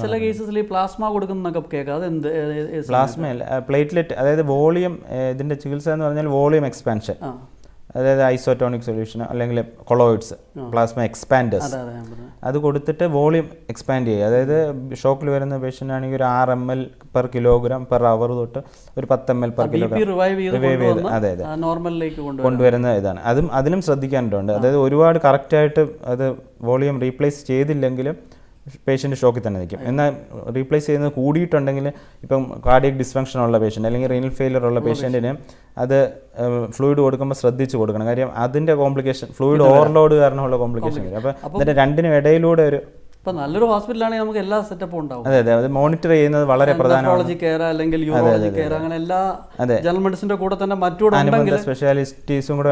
ചില കേസസിൽ ഈ പ്ലാസ്മ കൊടുക്കുന്നൊക്കെ കേൾക്കാം. അതെന്ത് പ്ലാസ്മ പ്ലേറ്റ്ലെറ്റ്, അതായത് വോളിയം, ഇതിൻ്റെ ചികിത്സ എന്ന് പറഞ്ഞാൽ വോളിയം എക്സ്പാൻഷൻ, അതായത് ഐസോട്ടോണിക് സൊല്യൂഷൻ അല്ലെങ്കിൽ കൊളോയിഡ്സ്, പ്ലാസ്മ എക്സ്പാൻഡേഴ്സ്, അത് കൊടുത്തിട്ട് വോളിയം എക്സ്പാൻഡ് ചെയ്യുക. അതായത് ഷോക്കിൽ വരുന്ന പേഷ്യൻ്റ് ആണെങ്കിൽ ഒരു 6 ml per kilogram per hour തൊട്ട് ഒരു 10 ml per kilogram റിവൈവ് ചെയ്ത് അതെ നോർമലിലേക്ക് കൊണ്ടുവരുന്ന ഇതാണ്. അതിലും ശ്രദ്ധിക്കാനുണ്ട്. അതായത് ഒരുപാട് കറക്റ്റായിട്ട് അത് വോളിയം റീപ്ലേസ് ചെയ്തില്ലെങ്കിലും പേഷ്യൻ്റ് ഷോക്കിൽ തന്നെ നിൽക്കും. എന്നാൽ റീപ്ലേസ് ചെയ്യുന്നത് കൂടിയിട്ടുണ്ടെങ്കിൽ, ഇപ്പം കാർഡിയക് ഡിസ്ഫങ്ഷൻ ഉള്ള പേഷ്യൻ്റ് അല്ലെങ്കിൽ റീനൽ ഫെയിലിയർ ഉള്ള പേഷ്യൻറ്റിന് അത് ഫ്ലൂയിഡ് കൊടുക്കുമ്പോൾ ശ്രദ്ധിച്ച് കൊടുക്കണം. കാര്യം അതിൻ്റെ കോംപ്ലിക്കേഷൻ, ഫ്ലൂയിഡ് ഓവർലോഡ് കാരണമുള്ള കോംപ്ലിക്കേഷൻ വരും. അപ്പോൾ ഇതിൻ്റെ രണ്ടിനും ഇടയിലൂടെ ഒരു ഇപ്പം നല്ലൊരു ഹോസ്പിറ്റലാണെങ്കിൽ നമുക്ക് എല്ലാ സെറ്റപ്പും ഉണ്ടാവും. അതെ അതെ, അത് മോണിറ്റർ ചെയ്യുന്നത് വളരെ പ്രധാനമാണ്. കെയർ അല്ലെങ്കിൽ യൂറോളജി കെയർ, അങ്ങനെ എല്ലാ ജനറൽ മെഡിസിൻ്റെ കൂടെ തന്നെ മറ്റു സ്പെഷ്യാലിസ്റ്റീസും കൂടെ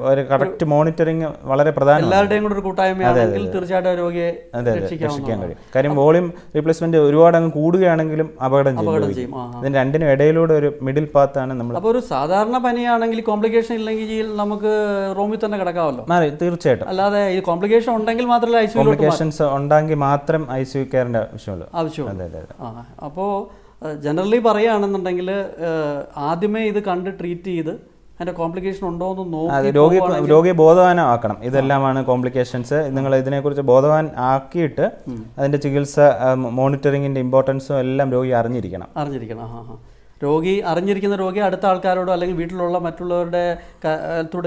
ഒരു കറക്റ്റ് മോണിറ്ററിങ് വളരെ പ്രധാനം. എല്ലാവരുടെയും കൂടെ ഒരു കൂട്ടായ്മയാണെങ്കിൽ തീർച്ചയായിട്ടും രോഗിയെ രക്ഷിക്കാൻ കഴിയും. കാര്യം വോളിയം റീപ്ലേസ്മെന്റ് ഒരുപാട് അങ്ങ് കൂടുകയാണെങ്കിലും അപകടം ചെയ്യും. ഇതിന് രണ്ടിനും ഇടയിലൂടെ ഒരു മിഡിൽ പാത്താണ് നമ്മൾ. അപ്പോൾ ഒരു സാധാരണ പനിയാണെങ്കിൽ കോംപ്ലിക്കേഷൻ ഇല്ലെങ്കിൽ നമുക്ക് റൂമിൽ തന്നെ കിടക്കാമല്ലോ. തീർച്ചയായിട്ടും. അല്ലാതെ ഈ കോംപ്ലിക്കേഷൻ ഉണ്ടെങ്കിൽ മാത്രമല്ല കോംപ്ലിക്കേഷൻസ് മാത്രം ICU കെയറിന്റെ ആവശ്യമുള്ളൂ. അപ്പോൾ ജനറലി പറയുകയാണെന്നുണ്ടെങ്കിൽ ആദ്യമേ ഇത് കണ്ട് ട്രീറ്റ് ചെയ്ത് അതിന്റെ കോംപ്ലിക്കേഷൻ ഉണ്ടോ എന്ന് നോക്കി രോഗിയെ ബോധവാനാക്കണം. ഇതെല്ലാമാണ് കോംപ്ലിക്കേഷൻസ്. നിങ്ങൾ ഇതിനെക്കുറിച്ച് ബോധവാൻ ആക്കിയിട്ട് അതിന്റെ ചികിത്സ, മോണിറ്ററിങ്ങിന്റെ ഇമ്പോർട്ടൻസും എല്ലാം രോഗി അറിഞ്ഞിരിക്കണം. രോഗി അറിഞ്ഞിരിക്കുന്ന രോഗി അടുത്ത ആൾക്കാരോടോ അല്ലെങ്കിൽ വീട്ടിലുള്ള മറ്റുള്ളവരുടെ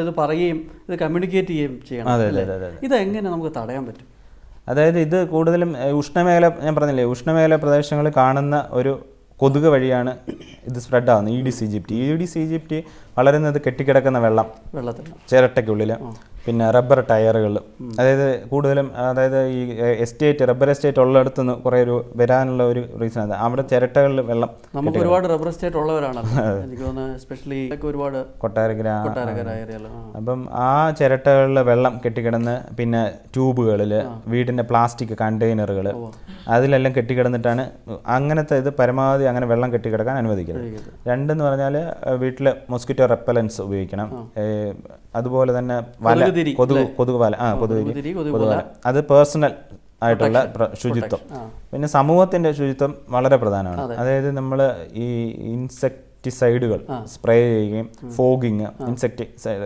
ഇത് പറയുകയും ഇത് കമ്മ്യൂണിക്കേറ്റ് ചെയ്യുകയും ചെയ്യണം. ഇതെങ്ങനെ നമുക്ക് തടയാൻ പറ്റും? അതായത് ഇത് കൂടുതലും ഉഷ്ണമേഖല, ഞാൻ പറഞ്ഞില്ലേ, ഉഷ്ണമേഖല പ്രദേശങ്ങളിൽ കാണുന്ന ഒരു കൊതുക് വഴിയാണ് ഇത് സ്പ്രെഡ് ആവുന്നത്. ഈഡിസ് ഈജിപ്റ്റി വളരുന്നത് കെട്ടിക്കിടക്കുന്ന വെള്ളത്തിൽ, ചിരട്ടയ്ക്കുള്ളിൽ, പിന്നെ റബ്ബർ ടയറുകൾ, അതായത് കൂടുതലും അതായത് ഈ റബ്ബർ എസ്റ്റേറ്റ് ഉള്ളിടത്ത് നിന്ന് കുറേ വരാനുള്ള ഒരു റീസൺ അത്. അവിടെ ചിരട്ടകളിൽ വെള്ളം, നമുക്ക് ഒരുപാട് റബ്ബർ എസ്റ്റേറ്റ് ഉള്ളവരാണ്, ഒരുപാട് കൊട്ടാരക്കര. അപ്പം ആ ചിരട്ടകളിൽ വെള്ളം കെട്ടിക്കിടന്ന്, പിന്നെ ട്യൂബുകളിൽ, വീടിൻ്റെ പ്ലാസ്റ്റിക് കണ്ടെയ്നറുകൾ, അതിലെല്ലാം കെട്ടിക്കിടന്നിട്ടാണ് അങ്ങനത്തെ ഇത് പരമാവധി അങ്ങനെ വെള്ളം കെട്ടിക്കിടക്കാൻ അനുവദിക്കുന്നത്. രണ്ടെന്ന് പറഞ്ഞാൽ വീട്ടിൽ മൊസ്കിറ്റോ റെപ്പലൻസ് ഉപയോഗിക്കണം. അതുപോലെ തന്നെ കൊതുക് വല, അത് പേഴ്സണൽ ആയിട്ടുള്ള ശുചിത്വം. പിന്നെ സമൂഹത്തിന്റെ ശുചിത്വം വളരെ പ്രധാനമാണ്. അതായത് നമ്മൾ ഈ ഇൻസെക്ടിസൈഡുകൾ സ്പ്രേ ചെയ്യുകയും, ഫോഗിങ്,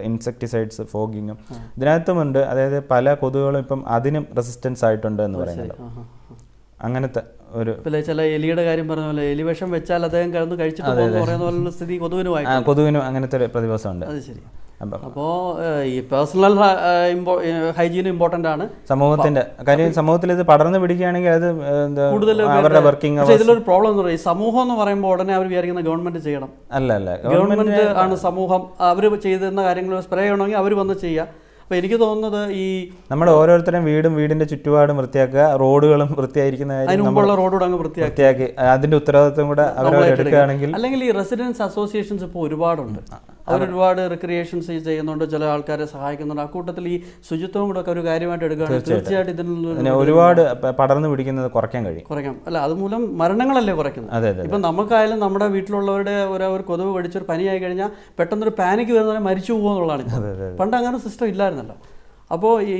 ഇൻസെക്ടിസൈഡ്സ് ഫോഗിങ്ങും ഇതിനകത്തുമുണ്ട്. അതായത് പല കൊതുകുകളും ഇപ്പം അതിനും റെസിസ്റ്റൻസ് ആയിട്ടുണ്ട് എന്ന് പറയുന്നത്. അങ്ങനത്തെ ഒരു ചില എലിയുടെ കാര്യം പറഞ്ഞ പോലെ എലി വിഷം വെച്ചാൽ അദ്ദേഹം കിടന്ന് കഴിച്ചിട്ട് പറയുന്ന പോലുള്ള സ്ഥിതി കൊതുവിനും അങ്ങനത്തെ ഒരു പ്രതിഭാസമുണ്ട്. അത് ശരി. അപ്പോൾ ഈ പേഴ്സണൽ ഹൈജീൻ ഇമ്പോർട്ടൻ്റ് ആണ് സമൂഹത്തിന്റെ കാര്യം. സമൂഹത്തിൽ ഇത് പടർന്നു പിടിക്കുകയാണെങ്കിൽ അത് കൂടുതൽ അവരുടെ വർക്കിംഗ്. പക്ഷേ ഇതിലൊരു പ്രോബ്ലം എന്ന് പറയുന്നത്, സമൂഹം എന്ന് പറയുമ്പോൾ ഉടനെ അവർ വിചാരിക്കുന്ന ഗവൺമെന്റ് ചെയ്യണം. അല്ല, ഗവൺമെന്റ് ആണ് സമൂഹം. അവർ ചെയ്തിരുന്ന കാര്യങ്ങൾ സ്പ്രേ ചെയ്യണമെങ്കിൽ അവർ വന്ന് ചെയ്യുക. അപ്പോൾ എനിക്ക് തോന്നുന്നത് ഈ നമ്മൾ ഓരോരുത്തരും വീടിന്റെ ചുറ്റുപാടും വൃത്തിയാക്കുക, റോഡുകളും വൃത്തിയായിരിക്കുന്ന റോഡുകൾ വൃത്തിയാക്കി അതിന്റെ ഉത്തരവാദിത്വം കൂടെ അവരെടുക്കുകയാണെങ്കിൽ. അല്ലെങ്കിൽ ഈ റെസിഡൻസ് അസോസിയേഷൻസ് ഇപ്പോൾ ഒരുപാടുണ്ട്, അവരൊരുപാട് റിക്രിയേഷൻസ് ചെയ്യുന്നുണ്ട്, ചില ആൾക്കാരെ സഹായിക്കുന്നുണ്ട്. ആ കൂട്ടത്തിൽ ഈ ശുചിത്വം കൂടെ ഒക്കെ ഒരു കാര്യമായിട്ട് എടുക്കുകയാണെങ്കിൽ തീർച്ചയായിട്ടും ഇതിനുള്ള ഒരുപാട് പടർന്നു പിടിക്കുന്നത് കുറയ്ക്കാം. അല്ല, അതുമൂലം മരണങ്ങളല്ലേ കുറയ്ക്കുന്നത്. ഇപ്പം നമുക്കായാലും നമ്മുടെ വീട്ടിലുള്ളവരുടെ ഒരു കൊതുക് കടിച്ചൊരു പനിയായി കഴിഞ്ഞാൽ പെട്ടെന്നൊരു പാനിക്ക് വരുന്നവരെ മരിച്ചു പോകുമെന്നുള്ളതാണ്. പണ്ട് അങ്ങനെ സിസ്റ്റം ഇല്ലായിരുന്നല്ലോ. അപ്പോൾ ഈ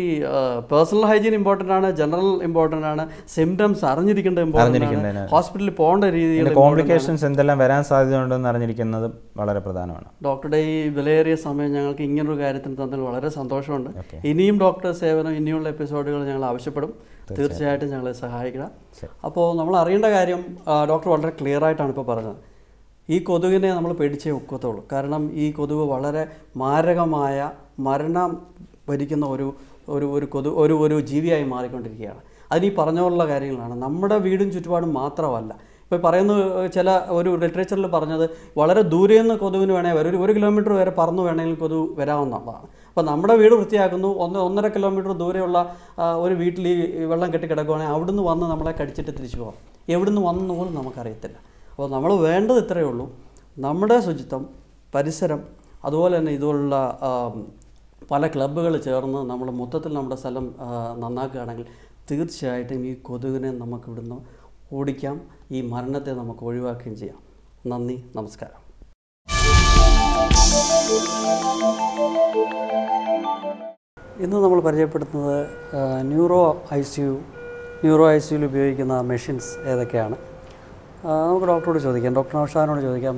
പേഴ്സണൽ ഹൈജീൻ ഇമ്പോർട്ടൻ്റ് ആണ്, ജനറൽ ഇമ്പോർട്ടൻ്റ് ആണ്, സിംറ്റംസ് അറിഞ്ഞിരിക്കേണ്ടത് ഇമ്പോർട്ടൻ്റ് ആണ്, ഹോസ്പിറ്റലിൽ പോകേണ്ട രീതിയിൽ കോംപ്ലിക്കേഷൻസ് എന്തെല്ലാം വരാൻ സാധ്യതയുണ്ടെന്ന് അറിഞ്ഞിരിക്കുന്നത് വളരെ പ്രധാനമാണ്. ഡോക്ടറുടെ ഈ വിലയേറിയ സമയം ഞങ്ങൾക്ക് ഇങ്ങനൊരു കാര്യത്തിന് തന്നതിൽ വളരെ സന്തോഷമുണ്ട്. ഇനിയും ഡോക്ടർ സേവനം, ഇനിയുള്ള എപ്പിസോഡുകൾ ഞങ്ങൾ ആവശ്യപ്പെടും. തീർച്ചയായിട്ടും ഞങ്ങളെ സഹായിക്കണം. അപ്പോൾ നമ്മൾ അറിയേണ്ട കാര്യം ഡോക്ടർ വളരെ ക്ലിയർ ആയിട്ടാണ് ഇപ്പോൾ പറഞ്ഞത്. ഈ കൊതുകിനെ നമ്മൾ പേടിച്ചേ ഒക്കത്തുള്ളൂ. കാരണം ഈ കൊതുക് വളരെ മാരകമായ മരണം വരിക്കുന്ന ഒരു ജീവിയായി മാറിക്കൊണ്ടിരിക്കുകയാണ്. അതിനീ പറഞ്ഞുള്ള കാര്യങ്ങളാണ്. നമ്മുടെ വീടും ചുറ്റുപാടും മാത്രമല്ല. ഇപ്പോൾ പറയുന്ന ചില ഒരു ലിറ്ററേച്ചറിൽ പറഞ്ഞത് വളരെ ദൂരെ നിന്ന് കൊതുവിന് വേണമെങ്കിൽ 1 കിലോമീറ്റർ വരെ പറന്ന് വേണമെങ്കിൽ കൊതുക് വരാവുന്നതാണ്. അപ്പോൾ നമ്മുടെ വീട് വൃത്തിയാക്കുന്നു, 1.5 കിലോമീറ്റർ ദൂരെയുള്ള ഒരു വീട്ടിൽ ഈ വെള്ളം കെട്ടിക്കിടക്കുകയാണെങ്കിൽ അവിടുന്ന് വന്ന് നമ്മളെ കടിച്ചിട്ട് തിരിച്ചു പോകാം. എവിടുന്ന് വന്നെന്ന് പോലും നമുക്കറിയത്തില്ല. അപ്പോൾ നമ്മൾ വേണ്ടത് ഇത്രയേ ഉള്ളൂ, നമ്മുടെ ശുചിത്വം, പരിസരം, അതുപോലെ തന്നെ ഇതുപോലുള്ള പല ക്ലബ്ബുകൾ ചേർന്ന് നമ്മൾ മൊത്തത്തിൽ നമ്മുടെ സ്ഥലം നന്നാക്കുകയാണെങ്കിൽ തീർച്ചയായിട്ടും ഈ കൊതുകിനെ നമുക്ക് ഇവിടുന്ന് ഓടിക്കാം, ഈ മരണത്തെ നമുക്ക് ഒഴിവാക്കുകയും ചെയ്യാം. നന്ദി, നമസ്കാരം. ഇന്ന് നമ്മൾ പരിചയപ്പെടുത്തുന്നത് ന്യൂറോ ICU ന്യൂറോ ICUയിൽ ഉപയോഗിക്കുന്ന മെഷീൻസ് ഏതൊക്കെയാണ്? നമുക്ക് ഡോക്ടറോട് ചോദിക്കാം, ഡോക്ടർ നൗഷാദിനോട് ചോദിക്കാം,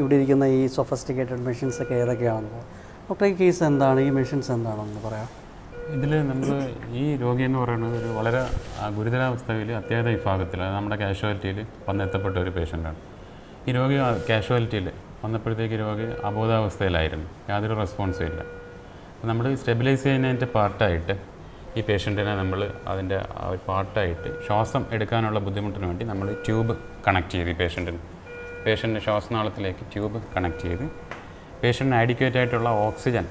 ഇവിടെ ഇരിക്കുന്ന ഈ സൊഫസ്റ്റിക്കേറ്റഡ് മെഷീൻസൊക്കെ ഏതൊക്കെയാണെന്ന്. ഡോക്ടർ, ഈ കേസ് എന്താണ്, ഈ മെഷീൻസ് എന്താണെന്ന് പറയാം. ഇതിൽ നമ്മൾ ഈ രോഗി എന്ന് പറയുന്നത് ഒരു വളരെ ഗുരുതരാവസ്ഥയിൽ അത്യാഹിത വിഭാഗത്തിൽ, നമ്മുടെ കാഷ്വാലിറ്റിയിൽ വന്നെത്തപ്പെട്ട ഒരു പേഷ്യൻ്റാണ്. ഈ രോഗി കാഷ്വാലിറ്റിയിൽ വന്നപ്പോഴത്തേക്ക് രോഗി അബോധാവസ്ഥയിലായിരുന്നു, യാതൊരു റെസ്പോൺസും ഇല്ല. അപ്പോൾ നമ്മൾ സ്റ്റെബിലൈസ് ചെയ്യുന്നതിൻ്റെ പാർട്ടായിട്ട് ഈ പേഷ്യൻറ്റിനെ നമ്മൾ അതിൻ്റെ പാർട്ടായിട്ട് ശ്വാസം എടുക്കാനുള്ള ബുദ്ധിമുട്ടിന് വേണ്ടി നമ്മൾ ട്യൂബ് കണക്ട് ചെയ്ത് ഈ പേഷ്യൻറ്റിന് ശ്വാസനാളത്തിലേക്ക് ട്യൂബ് കണക്ട് ചെയ്ത് പേഷ്യൻറ്റിന് ആഡിക്വേറ്റ് ആയിട്ടുള്ള ഓക്സിജൻ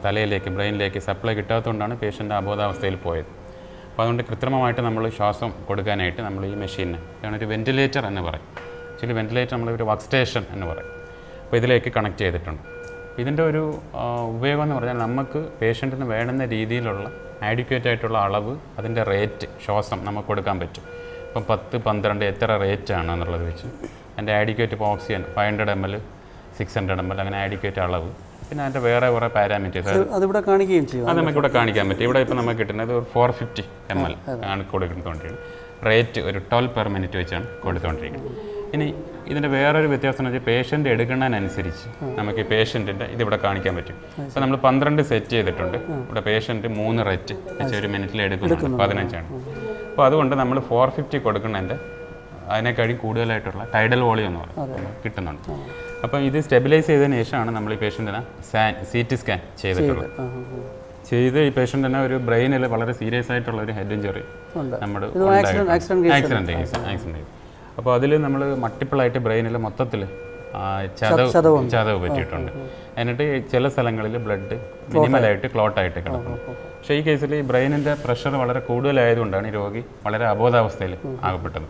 തലയിലേക്ക് ബ്രെയിനിലേക്ക് സപ്ലൈ കിട്ടാത്തതുകൊണ്ടാണ് പേഷ്യൻ്റ് അബോധാവസ്ഥയിൽ പോയത്. അപ്പോൾ അതുകൊണ്ട് കൃത്രിമമായിട്ട് നമ്മൾ ശ്വാസം കൊടുക്കാനായിട്ട് നമ്മൾ ഈ മെഷീനെ, ഇതാണ് ഒരു വെൻറ്റിലേറ്റർ എന്ന് പറയും. ആക്ച്വലി വെൻറ്റിലേറ്റർ നമ്മളൊരു വർക്ക് സ്റ്റേഷൻ എന്ന് പറയും. അപ്പോൾ ഇതിലേക്ക് കണക്ട് ചെയ്തിട്ടുണ്ട്. ഇതിൻ്റെ ഒരു ഉപയോഗം എന്ന് പറഞ്ഞാൽ നമുക്ക് പേഷ്യൻറ്റിന് വേണ്ടുന്ന രീതിയിലുള്ള ആഡിക്വേറ്റ് ആയിട്ടുള്ള അളവ്, അതിൻ്റെ റേറ്റ് ശ്വാസം നമുക്ക് കൊടുക്കാൻ പറ്റും. ഇപ്പം 10, 12 എത്ര റേറ്റ് ആണ് എന്നുള്ളത് വെച്ച് അതിൻ്റെ ആഡിക്വേറ്റ് ഇപ്പോൾ ഓക്സിജൻ 500 ml 600 ml അങ്ങനെ ആഡിക്വേറ്റ് അളവ്, പിന്നെ അതിൻ്റെ വേറെ കുറേ പാരാമീറ്റേഴ്സ് അതിവിടെ കാണിക്കുകയും ചെയ്യും. അത് നമുക്കിവിടെ കാണിക്കാൻ പറ്റും. ഇവിടെ ഇപ്പോൾ നമുക്ക് കിട്ടുന്നത് 450 ml ആണ് കൊടുത്തുകൊണ്ടിരിക്കുന്നത്. റേറ്റ് ഒരു 12 per minute വെച്ചാണ് കൊടുത്തുകൊണ്ടിരിക്കുന്നത്. ഇനി ഇതിൻ്റെ വേറൊരു വ്യത്യാസം എന്ന് വെച്ചാൽ പേഷ്യൻ്റ് എടുക്കുന്നതിനനുസരിച്ച് നമുക്ക് ഈ പേഷ്യൻറ്റിൻ്റെ ഇതിവിടെ കാണിക്കാൻ പറ്റും. ഇപ്പോൾ നമ്മൾ 12 സെറ്റ് ചെയ്തിട്ടുണ്ട്. ഇവിടെ പേഷ്യൻറ്റ് 3 റേറ്റ് വെച്ച് ഒരു മിനിറ്റിൽ എടുക്കുന്നുണ്ട്, 15 അപ്പോൾ അതുകൊണ്ട് നമ്മൾ 450 കൊടുക്കുന്നതിൻ്റെ അതിനേക്കാളും കൂടുതലായിട്ടുള്ള ടൈഡൽ വോളിയം എന്ന് പറയും കിട്ടുന്നുണ്ട്. അപ്പം ഇത് സ്റ്റെബിലൈസ് ചെയ്തതിന് ശേഷമാണ് നമ്മൾ ഈ പേഷ്യൻറ്റിനെ CT സ്കാൻ ചെയ്തിട്ടുള്ളത്. ചെയ്ത് ഈ പേഷ്യൻറ്റിനെ ഒരു ബ്രെയിനിൽ വളരെ സീരിയസ് ആയിട്ടുള്ള ഒരു ഹെഡ് ഇഞ്ചുറി നമ്മൾ ആക്സിഡൻറ്റ് കേസ്. അപ്പോൾ അതിൽ നമ്മൾ മൾട്ടിപ്പിളായിട്ട് ബ്രെയിനിൽ മൊത്തത്തിൽ ചതവ് പറ്റിയിട്ടുണ്ട്. എന്നിട്ട് ചില സ്ഥലങ്ങളിൽ ബ്ലഡ് മിനിമലായിട്ട് ക്ലോട്ടായിട്ട് കിടക്കുന്നു. പക്ഷേ ഈ കേസിൽ ഈ ബ്രെയിനിൻ്റെ പ്രഷർ വളരെ കൂടുതലായതുകൊണ്ടാണ് ഈ രോഗി വളരെ അബോധാവസ്ഥയിൽ ആകപ്പെട്ടത്.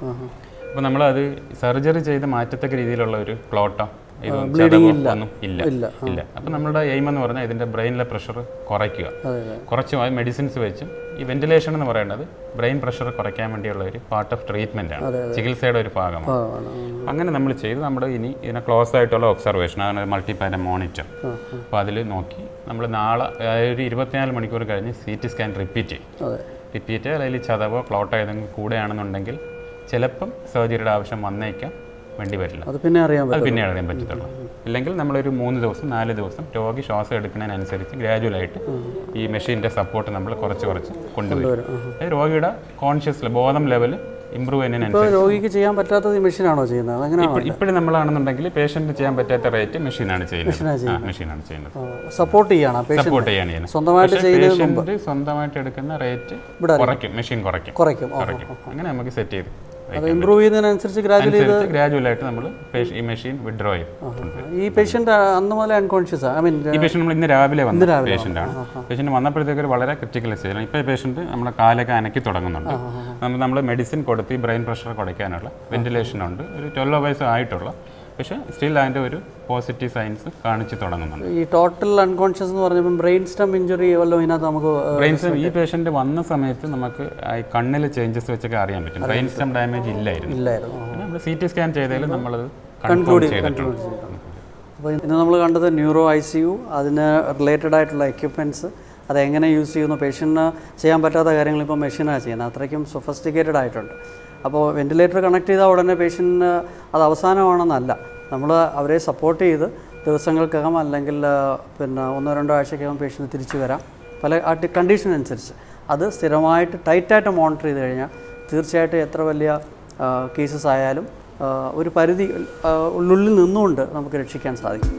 അപ്പോൾ നമ്മളത് സർജറി ചെയ്ത് മാറ്റത്തക്ക രീതിയിലുള്ള ഒരു ക്ലോട്ടോ ഒന്നും ഇല്ല. അപ്പം നമ്മുടെ എയിം എന്ന് പറഞ്ഞാൽ ഇതിൻ്റെ ബ്രെയിനിലെ പ്രഷർ കുറയ്ക്കുക. കുറച്ച് മെഡിസിൻസ് വെച്ചും ഈ വെന്റിലേഷൻ എന്ന് പറയുന്നത് ബ്രെയിൻ പ്രഷർ കുറയ്ക്കാൻ വേണ്ടിയുള്ള ഒരു പാർട്ട് ഓഫ് ട്രീറ്റ്മെൻ്റ് ആണ്, ചികിത്സയുടെ ഒരു ഭാഗമാണ്. അങ്ങനെ നമ്മൾ ചെയ്ത് നമ്മുടെ ഇനി ഇതിനെ ക്ലോസ് ആയിട്ടുള്ള ഒബ്സർവേഷൻ, അതാണ് മൾട്ടിപാര മോണിറ്റർ. അപ്പോൾ അതിൽ നോക്കി നമ്മൾ നാളെ ഒരു 24 മണിക്കൂർ കഴിഞ്ഞ് CT സ്കാൻ റിപ്പീറ്റ് ചെയ്യും. അതിൽ ചതവോ ക്ലോട്ടോ ഏതെങ്കിലും കൂടെയാണെന്നുണ്ടെങ്കിൽ ചിലപ്പം സർജറിയുടെ ആവശ്യം വന്നേക്കാം, വേണ്ടി വരില്ല. അത് പിന്നെ അറിയാൻ പറ്റത്തുള്ളൂ. ഇല്ലെങ്കിൽ നമ്മളൊരു 3 ദിവസം 4 ദിവസം രോഗി ശ്വാസം എടുക്കുന്നതിനനുസരിച്ച് ഗ്രാജുവലായിട്ട് ഈ മെഷീൻ്റെ സപ്പോർട്ട് നമ്മൾ കുറച്ച് കൊണ്ടുവരും. രോഗിയുടെ കോൺഷ്യസ് ബോധം ലെവൽ ഇമ്പ്രൂവ് ചെയ്യുന്നതിനനുസരിച്ച്. രോഗിക്ക് ചെയ്യാൻ പറ്റാത്തത് ഈ മെഷീനാണോ ചെയ്യുന്നത്? ഇപ്പോഴും നമ്മളാണെന്നുണ്ടെങ്കിൽ പേഷ്യൻറ്റ് ചെയ്യാൻ പറ്റാത്ത റേറ്റ് മെഷീനാണ് ചെയ്യുന്നത്. സപ്പോർട്ട് ചെയ്യാണ്. സ്വന്തമായിട്ട് എടുക്കുന്ന റേറ്റ് കുറയ്ക്കും, മെഷീൻ കുറയ്ക്കും. അങ്ങനെ നമുക്ക് സെറ്റ് ചെയ്ത് ഇമ്പ്രൂവ് ചെയ്യുന്നതിനനുസരിച്ച് ഗ്രാജുവലായിട്ട് നമ്മൾ ഈ മെഷീൻ വിഡ്രോ ചെയ്യും. ഈ പേഷ്യൻ്റ് അന്ന് മുതലേ അൺകോൺഷ്യസ് ആണ്. ഈ പേഷ്യൻ്റ് നമ്മൾ ഇന്ന് രാവിലെ വന്ന പേഷ്യൻ്റാണ്. പേഷ്യൻ്റ് വന്നപ്പോഴത്തേക്ക് ഒരു വളരെ ക്രിട്ടിക്കൽ സ്റ്റേജാണ്. ഇപ്പോൾ ഈ പേഷ്യൻ്റ് നമ്മുടെ കാലൊക്കെ അനക്കി തുടങ്ങുന്നുണ്ട്. നമ്മൾ മെഡിസിൻ കൊടുത്ത് ഈ ബ്രെയിൻ പ്രഷർ കുറയ്ക്കാനുള്ള വെന്റിലേഷൻ ഉണ്ട്. ഒരു 12 hours ആയിട്ടുള്ള, പക്ഷേ സ്റ്റിൽ അതിൻ്റെ ഒരു പോസിറ്റീവ് സൈൻസ് കാണിച്ച് തുടങ്ങുന്നുണ്ട്. ഈ ടോട്ടൽ അൺകോൺഷ്യസ് എന്ന് പറഞ്ഞപ്പോൾ ബ്രെയിൻ സ്റ്റം ഇഞ്ചുറി വല്ലതും ഇതിനകത്ത് നമുക്ക് ബ്രെയിൻ സ്റ്റം ഈ പേഷ്യൻ്റ് വന്ന സമയത്ത് നമുക്ക് ഈ കണ്ണിൽ ചേഞ്ചസ് വെച്ചൊക്കെ അറിയാൻ പറ്റും. ബ്രെയിൻ സ്റ്റം ഡാമേജ് ഇല്ലായിരുന്നു. നമ്മൾ CT സ്കാൻ ചെയ്തതിൽ നമ്മളത് കൺക്ലൂഡ് ചെയ്തിട്ടുണ്ട്. അപ്പോൾ ഇന്ന് നമ്മൾ കണ്ടത് ന്യൂറോ ICU, അതിന് റിലേറ്റഡ് ആയിട്ടുള്ള എക്യുപ്മെൻറ്റ്സ്, അതെങ്ങനെ യൂസ് ചെയ്യുന്നു, പേഷ്യൻറ്റിന് ചെയ്യാൻ പറ്റാത്ത കാര്യങ്ങൾ ഇപ്പോൾ മെഷീനാണ് ചെയ്യുന്നത്. അത്രയ്ക്കും സൊഫസ്റ്റിക്കേറ്റഡ് ആയിട്ടുണ്ട്. അപ്പോൾ വെന്റിലേറ്റർ കണക്ട് ചെയ്താൽ ഉടനെ പേഷ്യൻറ്റിന് അത് അവസാനമാണെന്നല്ല, നമ്മൾ അവരെ സപ്പോർട്ട് ചെയ്ത് ദിവസങ്ങൾക്കകം അല്ലെങ്കിൽ പിന്നെ 1-2 ആഴ്ചക്കകം പേഷ്യൻറ്റ് തിരിച്ചു വരാം. പല കണ്ടീഷൻ അനുസരിച്ച് അത് സ്ഥിരമായിട്ട് ടൈറ്റായിട്ട് മോണിറ്റർ ചെയ്ത് കഴിഞ്ഞാൽ തീർച്ചയായിട്ടും എത്ര വലിയ കേസസ് ആയാലും ഒരു പരിധി ഉള്ളിൽ നിന്നുകൊണ്ട് നമുക്ക് രക്ഷിക്കാൻ സാധിക്കും.